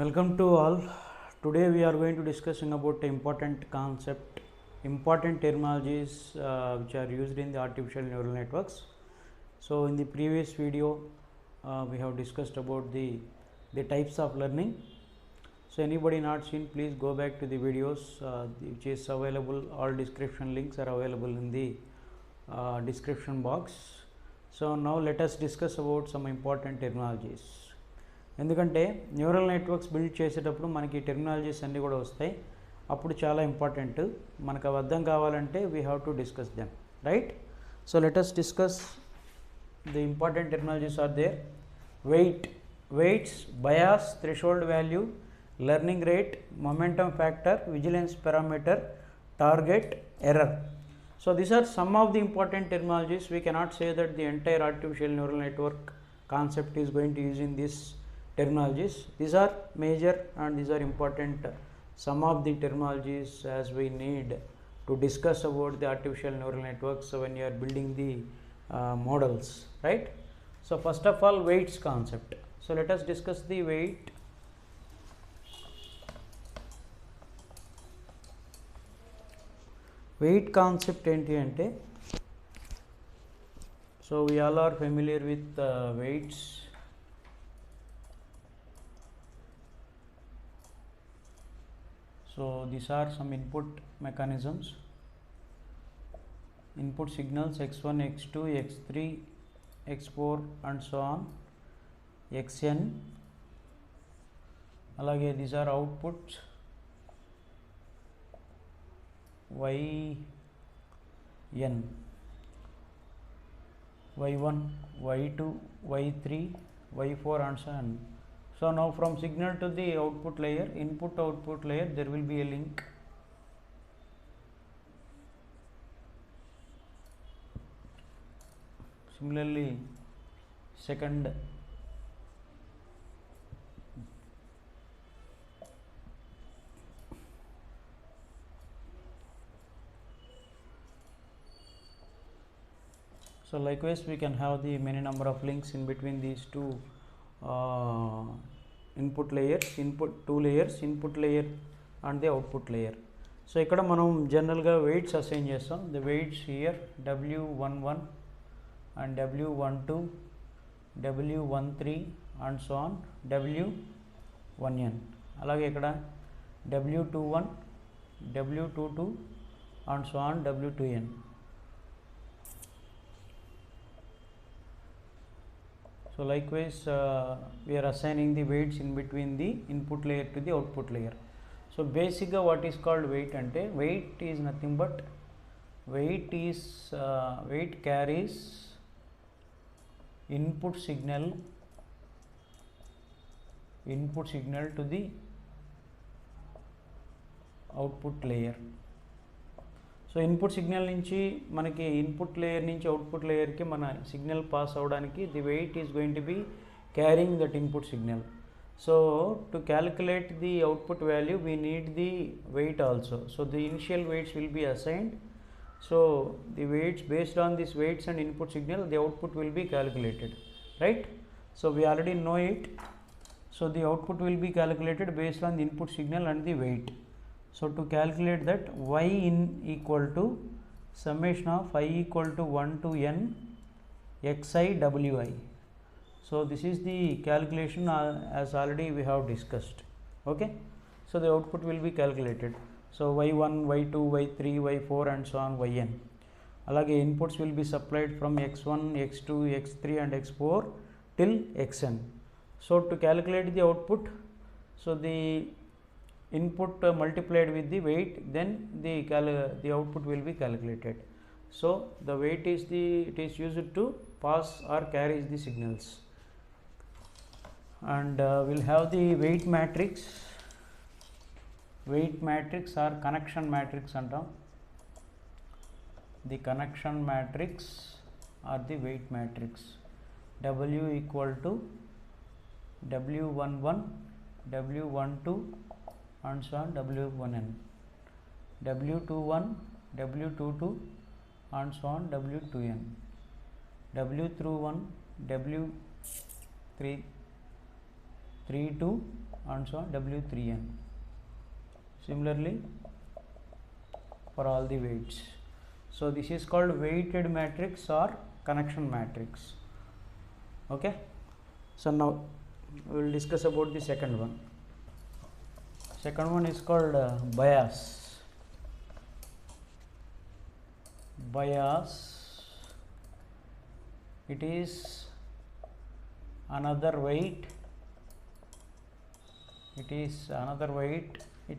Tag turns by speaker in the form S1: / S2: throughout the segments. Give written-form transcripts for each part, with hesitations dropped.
S1: Welcome to all. Today we are going to discussing about important concept, important terminologies which are used in the artificial neural networks. So in the previous video we have discussed about the types of learning. So anybody not seen, please go back to the videos which is available. All description links are available in the description box. So now let us discuss about some important terminologies. ఎందుకంటే neural networks build చేసేటప్పుడు మనకి terminologies అన్నీ కూడా వస్తాయి. అప్పుడు చాలా important. మనకు అవి అర్థం కావాలంటే we have to discuss them, right? So let us discuss the important terminologies are there. Weights, bias, threshold value, learning rate, momentum factor, vigilance parameter, target, error. So these are some of the important terminologies. We cannot say that the entire artificial neural network concept is going to use in this terminologies. These are major and these are important some of the terminologies as we need to discuss about the artificial neural networks when you are building the models, right? So first of all, weights concept. So let us discuss the weight. Weight concept enti ante, so we all are familiar with weights. So these are some input mechanisms, input signals x1, x2, x3, x4 and so on, xn. Alage these are outputs yn, y1, y2, y3, y4 and so on. So now from signal to the output layer, input output layer, there will be a link. Similarly, second so likewise we can have the many number of links in between these two input layers, two layers, input layer and the output layer. So ikkada manam general ga weights assign chestam. The weights here w11 and w12, w13 and so on, w1n. alage ikkada w21, w22 and so on, w2n. So likewise we are assigning the weights in between the input layer to the output layer. So basically what is called weight ante, weight is nothing but weight carries input signal to the output layer. So input signal నుంచి మనకి input layer నుంచి output లేయర్కి మన signal pass అవ్వడానికి the weight is going to be carrying that input signal. So to calculate the output value we need the weight also. So the initial weights will be assigned. So the weights based on this weights and input signal the output will be calculated, right? So we already know it. So the output will be calculated based on the input signal and the weight. So to calculate that, y in equal to summation of I equal to 1 to n xi wi. So this is the calculation as already we have discussed. Okay, so the output will be calculated. So y1, y2, y3, y4 and so on, yn. Alage inputs will be supplied from x1, x2, x3 and x4 till xn. So to calculate the output, so the input multiplied with the weight, then the output will be calculated. So the weight is it is used to pass or carries the signals. And we'll have the weight matrix or connection matrix antam. The connection matrix or the weight matrix, w equal to w11, w12 and so on, w1n, w21, w22 and so on, w2n, w31, w32 and so on W3n. Similarly for all the weights. So this is called weighted matrix or connection matrix. Okay. So now we will discuss about the second one. Second one is called bias. Bias, it is another weight. It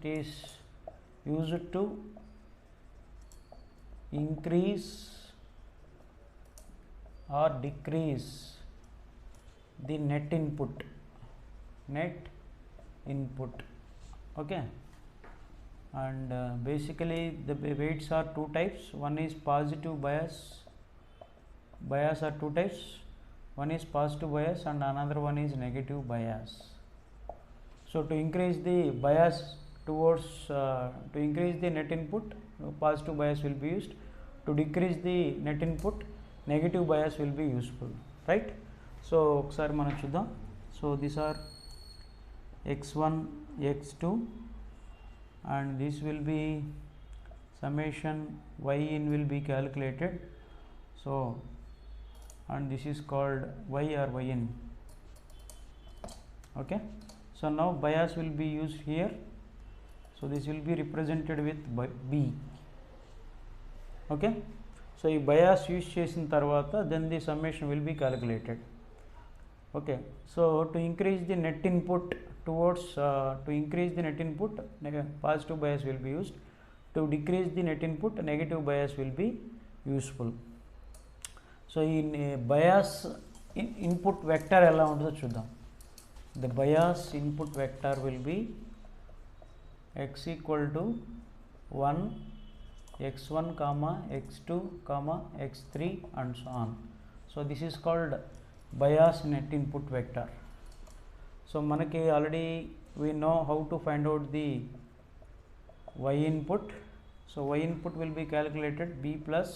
S1: is used to increase or decrease the net input. Okay, and basically the weights are two types. One is positive bias. Bias are two types. One is positive bias and another one is negative bias. So to increase the bias towards to increase the net input, positive bias will be used. To decrease the net input, negative bias will be useful, right? So ఒకసారి మనం చూద్దాం. So these are x1, x2, and this will be summation y in will be calculated. So and this is called y or y in. Okay. So now bias will be used here. So this will be represented with b. Okay. So ఈ bias use చేసిన తర్వాత then the summation will be calculated. Okay. So to increase the net input towards positive bias will be used. To decrease the net input, negative bias will be useful. So in bias input vector ఎలా ఉంటుందో చూద్దాం. The bias input vector will be x equal to 1, x1 comma x2 comma x3 and so on. So this is called bias net input vector. So manaki already we know how to find out the y input. So y input will be calculated b plus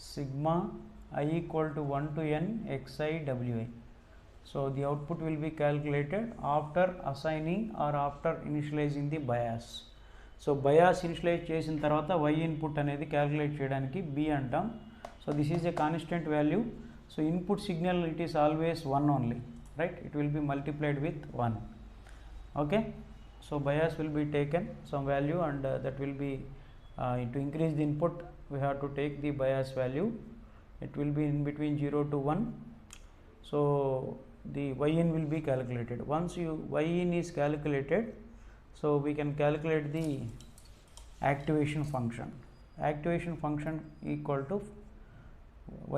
S1: sigma I equal to 1 to n xi wi. So the output will be calculated after assigning or after initializing the bias. So bias initialize చేసిన తర్వాత y input అనేది calculate చేయడానికి b అంటాం. So this is a constant value. So input signal it is always 1 only, right? It will be multiplied with 1. Okay. So bias will be taken some value and that will be to increase the input we have to take the bias value. It will be in between 0 to 1. So the y in will be calculated. Once y in is calculated, so we can calculate the activation function. Activation function equal to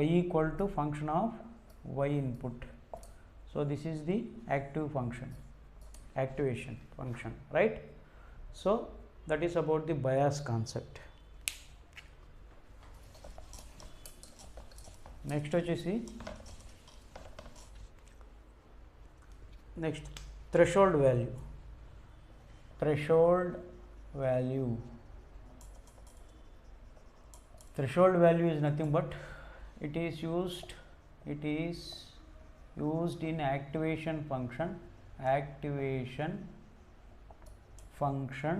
S1: y equal to function of y input. So this is the activation function, right? So that is about the bias concept. Next వచ్చేసి next threshold value. Threshold value is nothing but it is used in activation function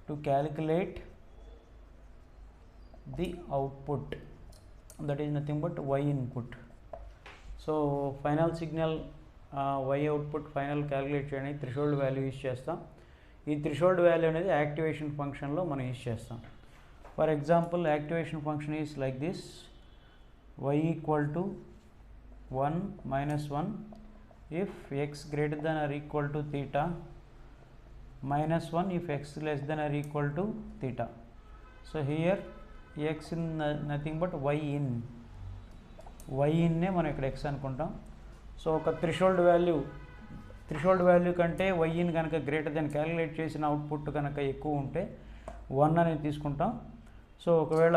S1: to calculate the output, that is nothing but y input. So final signal y output final calculate చేయడానికి threshold value use చేస్తాం. ఈ threshold value అనేది activation ఫంక్షన్లో మనం use చేస్తాం. For example, activation function is like this: y equal to 1 minus 1 if x greater than or equal to theta, minus 1 if x less than or equal to theta. So here x in nothing but y in నే మనం ఇక్కడ x అనుకుంటాం. So ఒక threshold value కంటే y in కనుక greater than calculate చేసిన output కనుక ఎక్కువ ఉంటే 1 అనేది తీసుకుంటాం. సో ఒకవేళ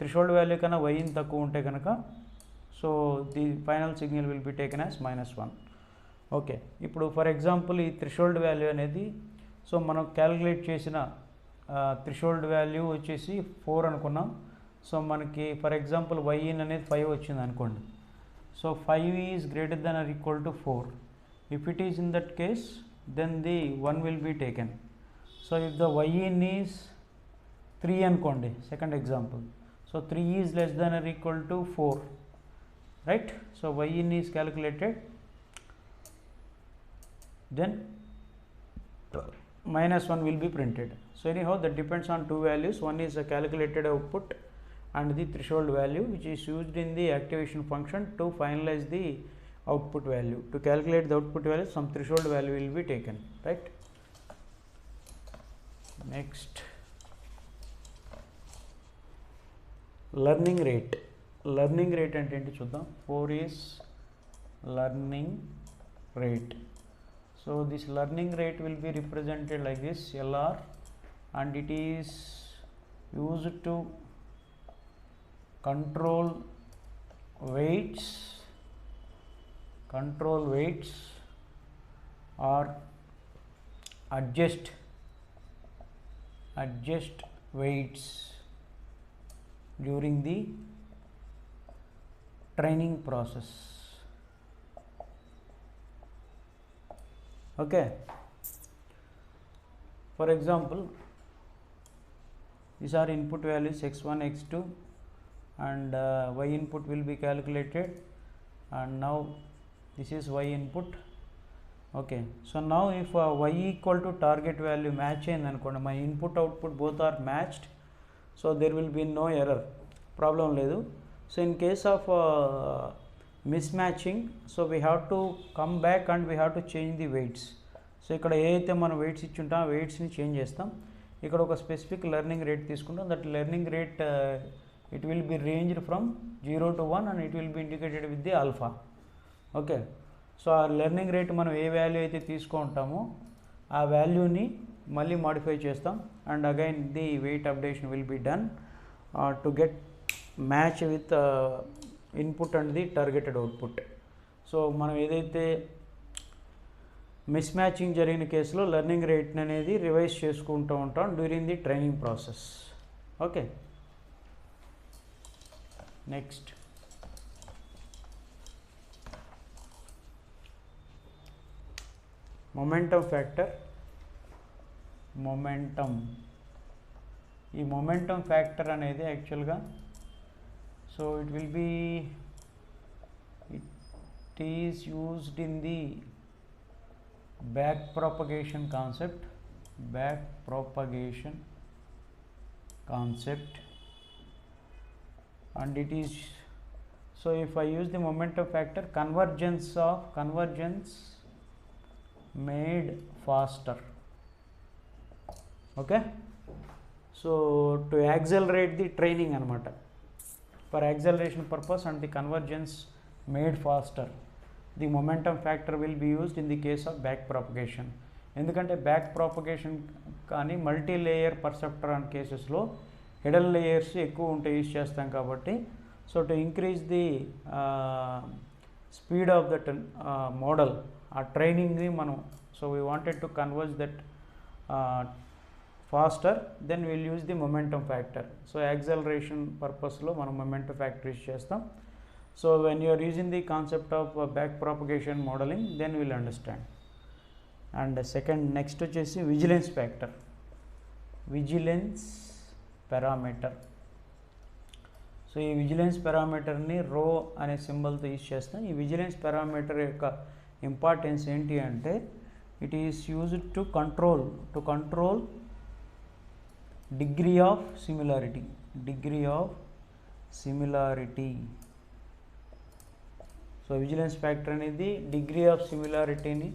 S1: థ్రెషోల్డ్ వాల్యూ కన్నా y in తక్కువ ఉంటే కనుక so the final signal will be taken as -1. Okay. ఇప్పుడు ఫర్ ఎగ్జాంపుల్ ఈ థ్రెషోల్డ్ వాల్యూ అనేది సో మనం క్యాలిక్యులేట్ చేసిన థ్రెషోల్డ్ వాల్యూ వచ్చేసి 4 అనుకున్నాం. సో మనకి ఫర్ ఎగ్జాంపుల్ y in అనేది 5 వచ్చింది అనుకోండి. So 5 is greater than or equal to 4. If it is in that case, then the 1 will be taken. So if the y in is 3 అనుకోండి, second example, so 3 is less than or equal to 4, right? So y in is calculated, then minus 1 will be printed. So anyhow, that depends on two values. One is a calculated output and the threshold value, which is used in the activation function to finalize the output value. To calculate the output value, some threshold value will be taken, right? Next, learning rate. Learning rate అంటే ఏంటి చూద్దాం. 4 is learning rate. So this learning rate will be represented like this, LR, and it is used to control weights or adjust weights during the training process. Okay, for example, these are input values x1, x2, and y input will be calculated, and now this is y input. Okay, so now if y equal to target value match అయింది అనుకోండి, my input output both are matched, so there will be no error, problem లేదు. So in case of mismatching, so we have to come back and we have to change the weights. So ఇక్కడ ఏదైతే మనం weights ఇచ్చి ఉంటాం, ఆ వెయిట్స్ని change చేస్తాం. ఇక్కడ ఒక స్పెసిఫిక్ లెర్నింగ్ రేట్ తీసుకుంటాం. That learning rate it will be ranged from 0 to 1 and it will be indicated with the alpha. Okay, so ఆ లెర్నింగ్ రేట్ మనం ఏ వాల్యూ అయితే తీసుకుంటామో ఆ వాల్యూని మళ్ళీ మాడిఫై చేస్తాం, and again the weight updation will be done to get match with input and the targeted output. So మనం ఏదైతే మిస్ మ్యాచింగ్ జరిగిన కేసులో లెర్నింగ్ రేట్ అనేది రివైజ్ చేసుకుంటూ ఉంటాం during the training process. Okay, next momentum factor. ఈ momentum factor అనేది యాక్చువల్గా so it will be it is used in the back propagation concept, and it is, so if I use the momentum factor, convergence made faster. Okay, so to accelerate the training anamata, for acceleration purpose and the convergence made faster, the momentum factor will be used in the case of back propagation. ఎందుకంటే back propagation కానీ multi layer perceptron అనే కేసెస్లో hidden layers ఎక్కువ ఉంటే use చేస్తాం కాబట్టి, so to increase the speed of that model, ఆ ట్రైనింగ్ని మనం, so we wanted to converge that faster, then will use the momentum factor. So acceleration పర్పస్లో మనం మొమెంటం ఫ్యాక్టర్ యూజ్ చేస్తాం. So when you are using the concept of back propagation modeling, then you will understand. And second, next వచ్చేసి vigilance factor, vigilance parameter. So ఈ vigilance పారామీటర్ని రో అనే సింబల్తో use చేస్తాం. ఈ vigilance parameter యొక్క ఇంపార్టెన్స్ ఏంటి అంటే, it is used to control degree of similarity. So vigilance factor అనేది డిగ్రీ ఆఫ్ సిమిలారిటీని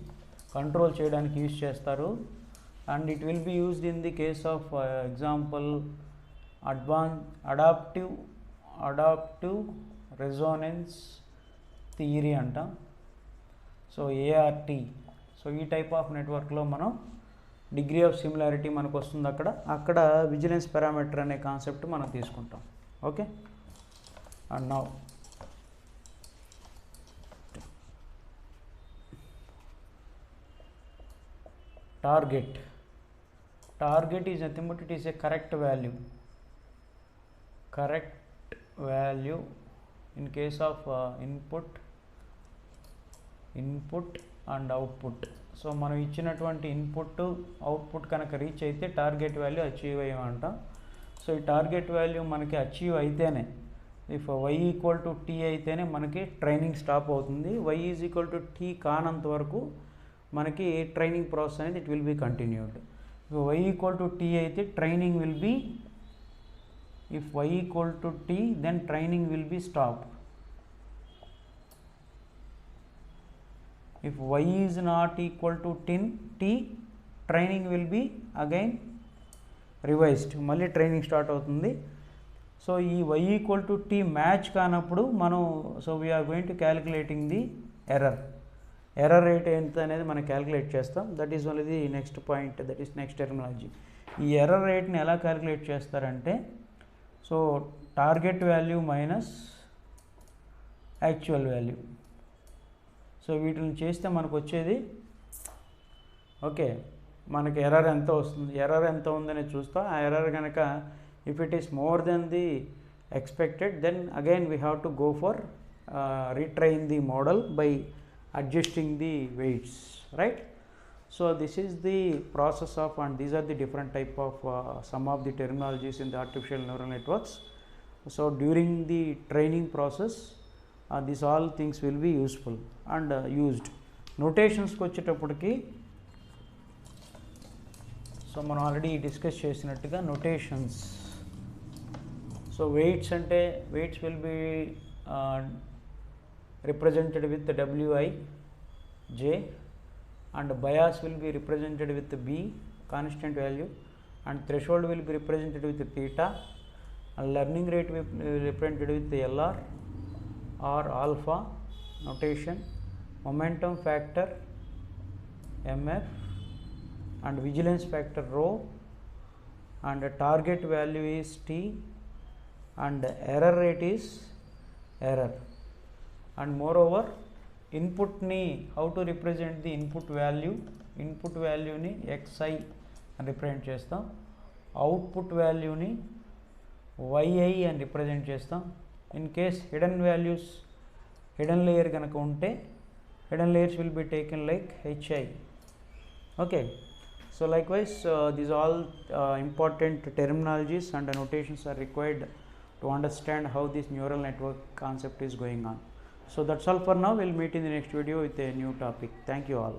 S1: కంట్రోల్ చేయడానికి యూజ్ చేస్తారు, and it will be used in the case of example adaptive resonance theory అంటాం. So ART. So ఈ type of నెట్వర్క్లో మనం degree of similarity మనకు వస్తుంది. అక్కడ విజిలెన్స్ పారామీటర్ అనే కాన్సెప్ట్ మనం తీసుకుంటాం. Okay, and now target is nothing but it is a correct value in case of input input and output. So మనం ఇచ్చినటువంటి ఇన్పుట్ అవుట్పుట్ కనుక రీచ్ అయితే టార్గెట్ వాల్యూ అచీవ్ అయ్యామంటాం. సో ఈ టార్గెట్ వాల్యూ మనకి అచీవ్ అయితేనే, if y equal to t అయితేనే మనకి ట్రైనింగ్ స్టాప్ అవుతుంది. y is equal to t కానంత వరకు మనకి ట్రైనింగ్ ప్రాసెస్ అనేది it will be continued. If y equal to t అయితే training will be, if y equal to t then training will be stopped. If y is not equal to t training will be again revised, మళ్ళీ training start అవుతుంది. So ఈ y equal to t match కానప్పుడు మనం, so we are going to calculating the error rate ఎంత అనేది మనం calculate చేస్తాం. That is only the next point, that is next terminology. ఈ ఎర్రర్ రేట్ని ఎలా క్యాలిక్యులేట్ చేస్తారంటే, so target value minus actual value. So వీటిని చేస్తే మనకు వచ్చేది, ఓకే, మనకి ఎర్రర్ ఎంత వస్తుంది, ఎర్రర్ ఎంత ఉందని చూస్తాం. ఆ ఎర్రర్ కనుక if it is more than the expected then again we have to go for retrain the model by adjusting the weights, right? So this is the process of, and these are the different type of some of the terminologies in the artificial neural networks. So during the training process these all things will be useful and used. Notations కి వచ్చేటప్పటికి, so మనం already discuss చేసినట్టుగా notations. So weights అంటే weights will B represented with Wij, and bias will be represented with B, constant value, and threshold will be represented with theta, and learning rate will be represented with LR or alpha notation, momentum factor MF, and vigilance factor rho, and target value is T, and error rate is error. And moreover input ని how to represent the input వాల్యూని xi అని represent చేస్తాం. Output వాల్యూని yi అని represent చేస్తాం. In case hidden values, hidden layer కనుక ఉంటే hidden layers will be taken like hi. Okay, so likewise these all important terminologies and notations are required to understand how this neural network concept is going on. So that's all for now. We'll meet in the next video with a new topic. Thank you all.